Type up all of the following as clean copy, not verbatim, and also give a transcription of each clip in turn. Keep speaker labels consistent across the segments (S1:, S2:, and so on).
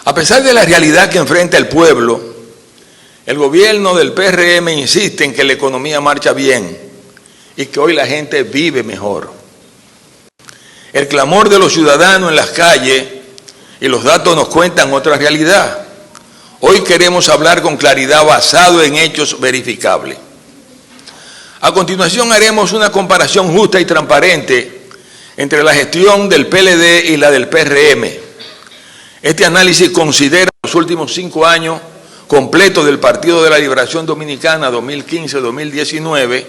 S1: A pesar de la realidad que enfrenta el pueblo, el gobierno del PRM insiste en que la economía marcha bien y que hoy la gente vive mejor. El clamor de los ciudadanos en las calles y los datos nos cuentan otra realidad. Hoy queremos hablar con claridad basado en hechos verificables. A continuación haremos una comparación justa y transparente entre la gestión del PLD y la del PRM. Este análisis considera los últimos 5 años completos del Partido de la Liberación Dominicana 2015-2019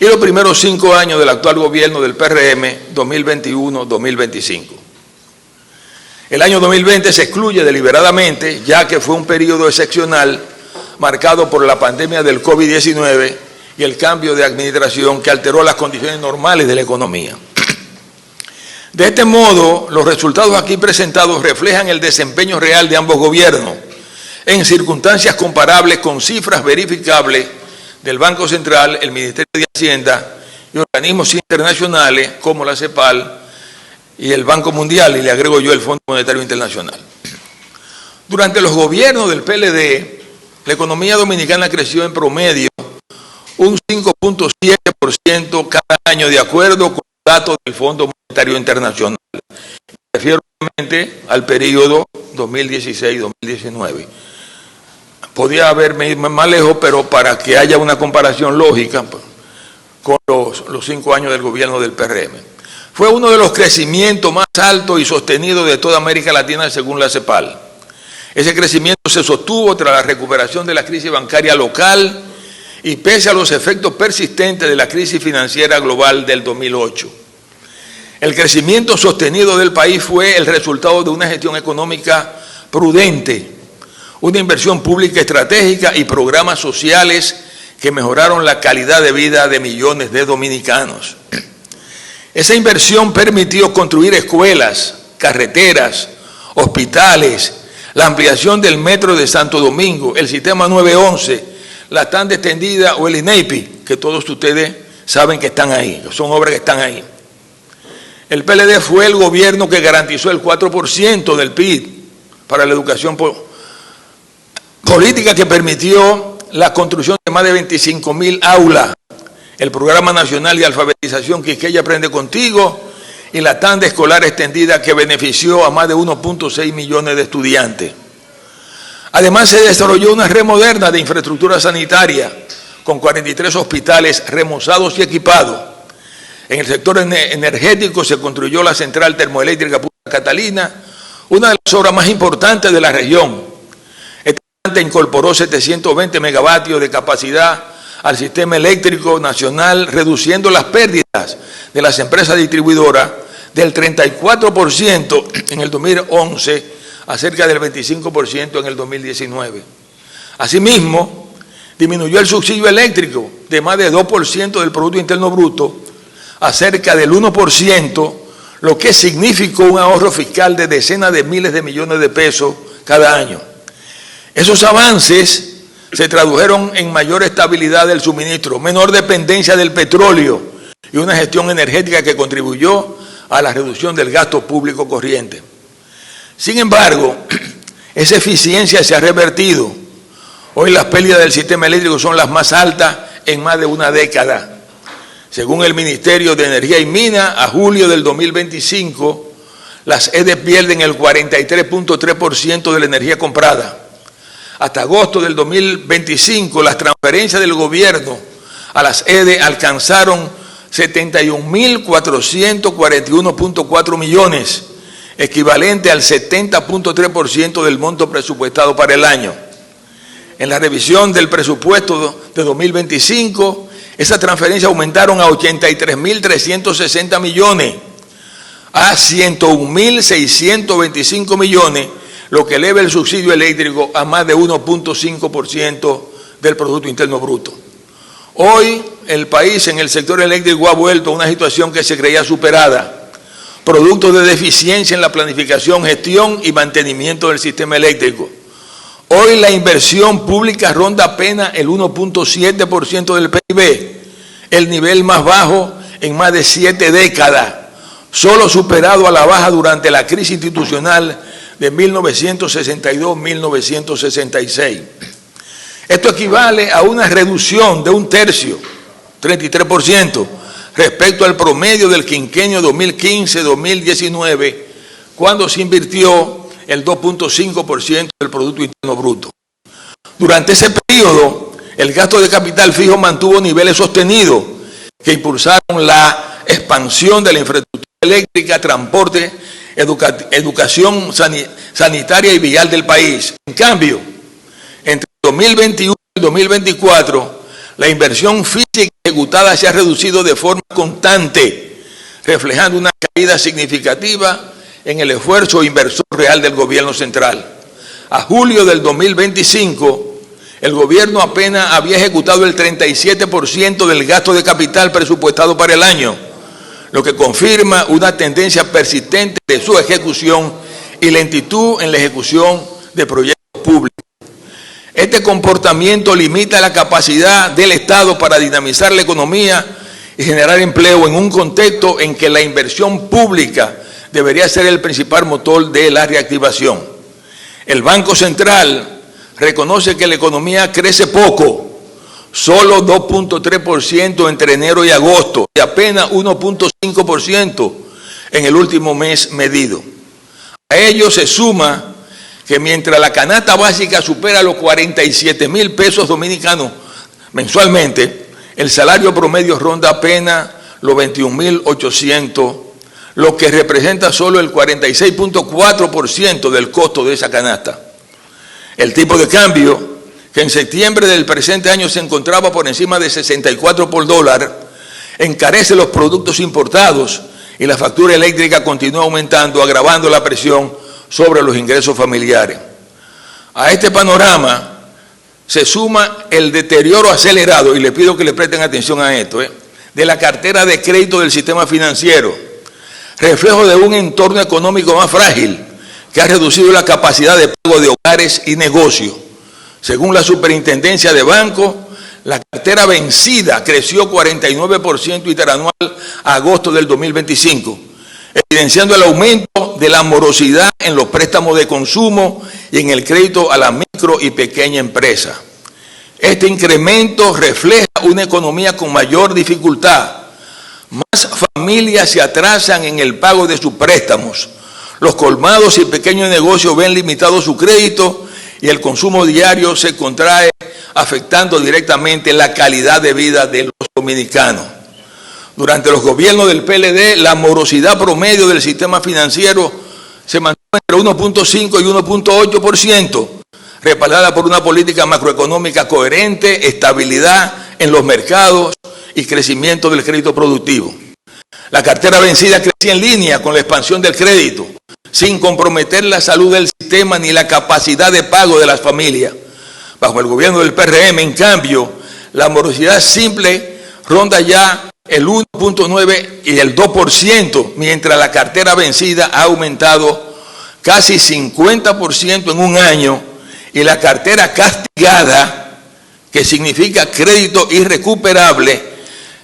S1: y los primeros 5 años del actual gobierno del PRM 2021-2025. El año 2020 se excluye deliberadamente, ya que fue un periodo excepcional marcado por la pandemia del COVID-19 y el cambio de administración que alteró las condiciones normales de la economía. De este modo, los resultados aquí presentados reflejan el desempeño real de ambos gobiernos en circunstancias comparables con cifras verificables del Banco Central, el Ministerio de Hacienda y organismos internacionales como la CEPAL y el Banco Mundial, y le agrego yo el Fondo Monetario Internacional. Durante los gobiernos del PLD, la economía dominicana creció en promedio un 5.7% cada año, de acuerdo con los datos del Fondo Monetario Internacional. Me refiero obviamente al periodo 2016-2019. Podía haberme ido más lejos, pero para que haya una comparación lógica con los 5 años del gobierno del PRM. Fue uno de los crecimientos más altos y sostenidos de toda América Latina, según la CEPAL. Ese crecimiento se sostuvo tras la recuperación de la crisis bancaria local y pese a los efectos persistentes de la crisis financiera global del 2008. El crecimiento sostenido del país fue el resultado de una gestión económica prudente, una inversión pública estratégica y programas sociales que mejoraron la calidad de vida de millones de dominicanos. Esa inversión permitió construir escuelas, carreteras, hospitales, la ampliación del metro de Santo Domingo, el sistema 911, la tanda extendida o el INEIPI, que todos ustedes saben que están ahí, son obras que están ahí. El PLD fue el gobierno que garantizó el 4% del PIB para la educación política, que permitió la construcción de más de 25.000 aulas, el Programa Nacional de Alfabetización Quisqueya Aprende Contigo y la tanda escolar extendida, que benefició a más de 1.6 millones de estudiantes. Además, se desarrolló una red moderna de infraestructura sanitaria con 43 hospitales remozados y equipados. En el sector energético se construyó la central termoeléctrica Punta Catalina, una de las obras más importantes de la región. Esta planta incorporó 720 megavatios de capacidad al sistema eléctrico nacional, reduciendo las pérdidas de las empresas distribuidoras del 34% en el 2011 a cerca del 25% en el 2019. Asimismo, disminuyó el subsidio eléctrico de más de 2% del Producto Interno Bruto a cerca del 1%, lo que significó un ahorro fiscal de decenas de miles de millones de pesos cada año. Esos avances se tradujeron en mayor estabilidad del suministro, menor dependencia del petróleo y una gestión energética que contribuyó a la reducción del gasto público corriente. Sin embargo, esa eficiencia se ha revertido. Hoy las pérdidas del sistema eléctrico son las más altas en más de una década. Según el Ministerio de Energía y Minas, a julio del 2025, las EDE pierden el 43.3% de la energía comprada. Hasta agosto del 2025, las transferencias del gobierno a las EDE alcanzaron 71.441.4 millones, equivalente al 70.3% del monto presupuestado para el año. En la revisión del presupuesto de 2025, esas transferencias aumentaron a 83.360 millones, a 101.625 millones, lo que eleva el subsidio eléctrico a más de 1.5% del Producto Interno Bruto. Hoy el país en el sector eléctrico ha vuelto a una situación que se creía superada, producto de deficiencia en la planificación, gestión y mantenimiento del sistema eléctrico. Hoy la inversión pública ronda apenas el 1.7% del PIB, el nivel más bajo en más de 7 décadas, solo superado a la baja durante la crisis institucional de 1962-1966. Esto equivale a una reducción de un tercio, 33%, respecto al promedio del quinquenio 2015-2019, cuando se invirtió el 2.5% del Producto Interno Bruto. Durante ese periodo, el gasto de capital fijo mantuvo niveles sostenidos que impulsaron la expansión de la infraestructura eléctrica, transporte, educación sanitaria y vial del país. En cambio, entre 2021 y 2024, la inversión física ejecutada se ha reducido de forma constante, reflejando una caída significativa en el esfuerzo inversor real del gobierno central. A julio del 2025, el gobierno apenas había ejecutado el 37% del gasto de capital presupuestado para el año, lo que confirma una tendencia persistente de su ejecución y lentitud en la ejecución de proyectos públicos. Este comportamiento limita la capacidad del Estado para dinamizar la economía y generar empleo en un contexto en que la inversión pública debería ser el principal motor de la reactivación. El Banco Central reconoce que la economía crece poco, solo 2.3% entre enero y agosto y apenas 1.5% en el último mes medido. A ello se suma que mientras la canasta básica supera los 47,000 pesos dominicanos mensualmente, el salario promedio ronda apenas los 21,800, lo que representa solo el 46.4% del costo de esa canasta. El tipo de cambio, que en septiembre del presente año se encontraba por encima de 64 por dólar, encarece los productos importados y la factura eléctrica continúa aumentando, agravando la presión sobre los ingresos familiares. A este panorama se suma el deterioro acelerado, y le pido que le presten atención a esto, de la cartera de crédito del sistema financiero, reflejo de un entorno económico más frágil que ha reducido la capacidad de pago de hogares y negocios. Según la Superintendencia de Bancos, la cartera vencida creció 49% interanual a agosto del 2025, evidenciando el aumento de la morosidad en los préstamos de consumo y en el crédito a la micro y pequeña empresa. Este incremento refleja una economía con mayor dificultad. Más familias se atrasan en el pago de sus préstamos. Los colmados y pequeños negocios ven limitado su crédito y el consumo diario se contrae, afectando directamente la calidad de vida de los dominicanos. Durante los gobiernos del PLD, la morosidad promedio del sistema financiero se mantuvo entre 1.5 y 1.8%, respaldada por una política macroeconómica coherente, estabilidad en los mercados y crecimiento del crédito productivo. La cartera vencida crecía en línea con la expansión del crédito, sin comprometer la salud del sistema ni la capacidad de pago de las familias. Bajo el gobierno del PRM, en cambio, la morosidad simple ronda ya el 1.9 y el 2%, mientras la cartera vencida ha aumentado casi 50% en un año, y la cartera castigada, que significa crédito irrecuperable,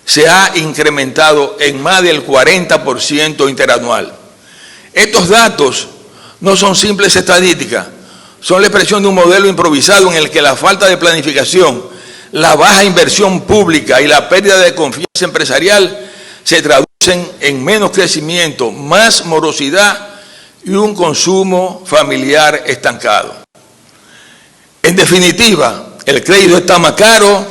S1: se ha incrementado en más del 40% interanual. Estos datos no son simples estadísticas, son la expresión de un modelo improvisado en el que la falta de planificación, la baja inversión pública y la pérdida de confianza empresarial se traducen en menos crecimiento, más morosidad y un consumo familiar estancado. En definitiva, el crédito está más caro,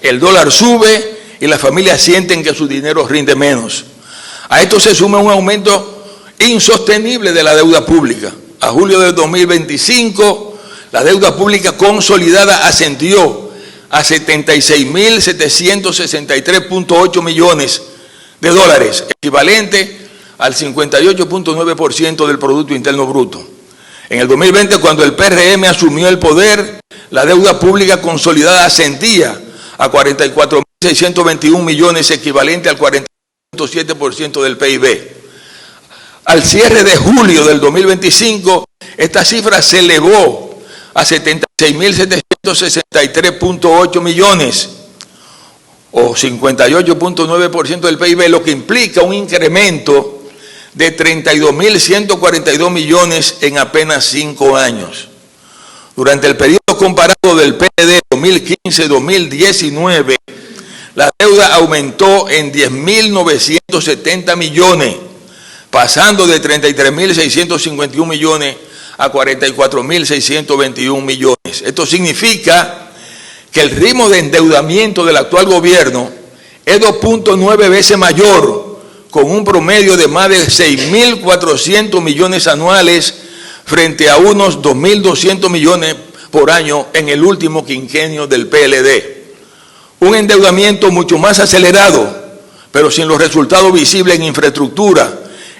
S1: el dólar sube y las familias sienten que su dinero rinde menos. A esto se suma un aumento insostenible de la deuda pública. A julio de 2025, la deuda pública consolidada ascendió a 76.763.8 millones de dólares, equivalente al 58.9% del Producto Interno Bruto. En el 2020, cuando el PRM asumió el poder, la deuda pública consolidada ascendía a 44.621 millones, equivalente al 40.7% del PIB. Al cierre de julio del 2025, esta cifra se elevó a 76.763.8 millones, o 58.9% del PIB, lo que implica un incremento de 32.142 millones en apenas 5 años. Durante el periodo comparado del PLD 2015-2019, la deuda aumentó en 10.970 millones, pasando de 33.651 millones a 44.621 millones. Esto significa que el ritmo de endeudamiento del actual gobierno es 2.9 veces mayor, con un promedio de más de 6.400 millones anuales frente a unos 2.200 millones por año en el último quinquenio del PLD. Un endeudamiento mucho más acelerado, pero sin los resultados visibles en infraestructura,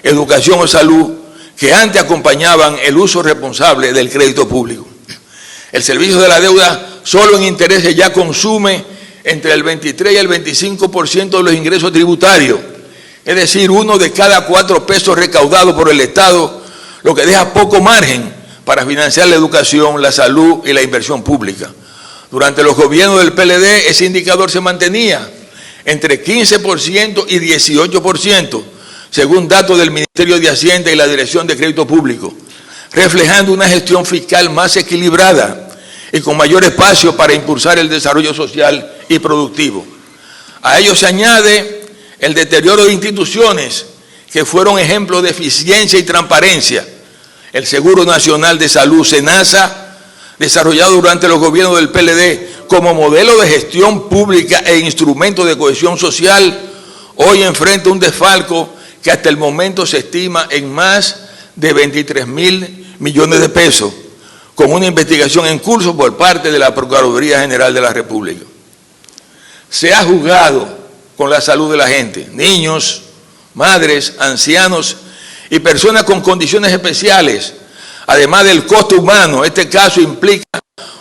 S1: educación o salud, que antes acompañaban el uso responsable del crédito público. El servicio de la deuda solo en intereses ya consume entre el 23 y el 25% de los ingresos tributarios, es decir, 1 de cada 4 pesos recaudados por el Estado, lo que deja poco margen para financiar la educación, la salud y la inversión pública. Durante los gobiernos del PLD ese indicador se mantenía entre 15% y 18%, según datos del Ministerio de Hacienda y la Dirección de Crédito Público, reflejando una gestión fiscal más equilibrada y con mayor espacio para impulsar el desarrollo social y productivo. A ello se añade el deterioro de instituciones que fueron ejemplos de eficiencia y transparencia. El Seguro Nacional de Salud, SENASA, desarrollado durante los gobiernos del PLD como modelo de gestión pública e instrumento de cohesión social, hoy enfrenta un desfalco que hasta el momento se estima en más de 23.000 millones de pesos, con una investigación en curso por parte de la Procuraduría General de la República. Se ha jugado con la salud de la gente, niños, madres, ancianos y personas con condiciones especiales, además del costo humano. Este caso implica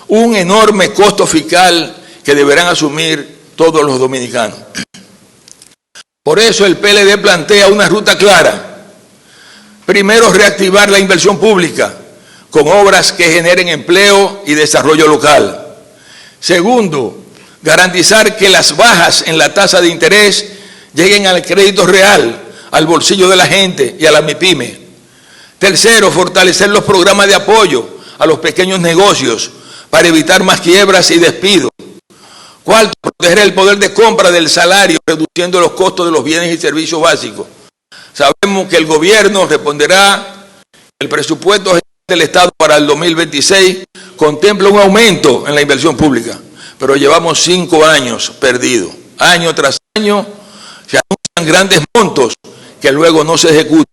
S1: un enorme costo fiscal que deberán asumir todos los dominicanos. Por eso el PLD plantea una ruta clara. Primero, reactivar la inversión pública con obras que generen empleo y desarrollo local. Segundo, garantizar que las bajas en la tasa de interés lleguen al crédito real, al bolsillo de la gente y a la MIPYME. Tercero, fortalecer los programas de apoyo a los pequeños negocios para evitar más quiebras y despidos. Cuarto, proteger el poder de compra del salario, reduciendo los costos de los bienes y servicios básicos. Sabemos que el gobierno responderá, el presupuesto del Estado para el 2026 contempla un aumento en la inversión pública, pero llevamos 5 años perdidos. Año tras año se anuncian grandes montos que luego no se ejecutan.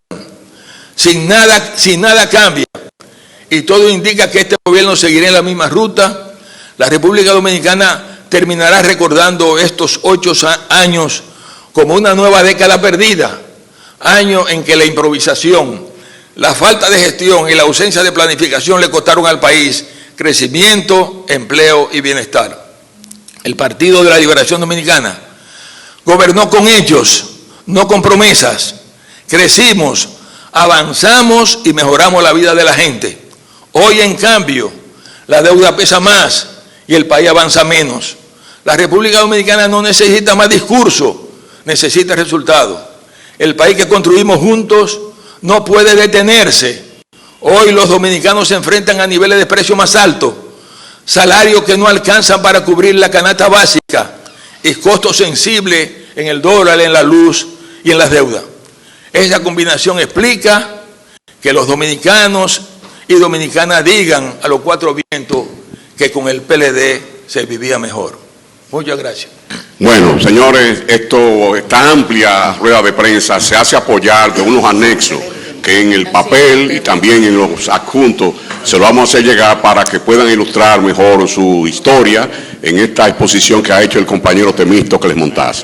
S1: Si nada cambia y todo indica que este gobierno seguirá en la misma ruta, la República Dominicana terminará recordando estos 8 años como una nueva década perdida, año en que la improvisación, la falta de gestión y la ausencia de planificación le costaron al país crecimiento, empleo y bienestar. El Partido de la Liberación Dominicana gobernó con hechos, no con promesas. Crecimos, avanzamos y mejoramos la vida de la gente. Hoy, en cambio, la deuda pesa más y el país avanza menos. La República Dominicana no necesita más discurso, necesita resultados. El país que construimos juntos no puede detenerse. Hoy los dominicanos se enfrentan a niveles de precio más altos, salarios que no alcanzan para cubrir la canasta básica y costos sensibles en el dólar, en la luz y en las deudas. Esa combinación explica que los dominicanos y dominicanas digan a los 4 vientos que con el PLD se vivía mejor. Muchas gracias.
S2: Bueno, señores, esta amplia rueda de prensa se hace apoyar de unos anexos que en el papel y también en los adjuntos se lo vamos a hacer llegar para que puedan ilustrar mejor su historia en esta exposición que ha hecho el compañero Temístocles Montaz.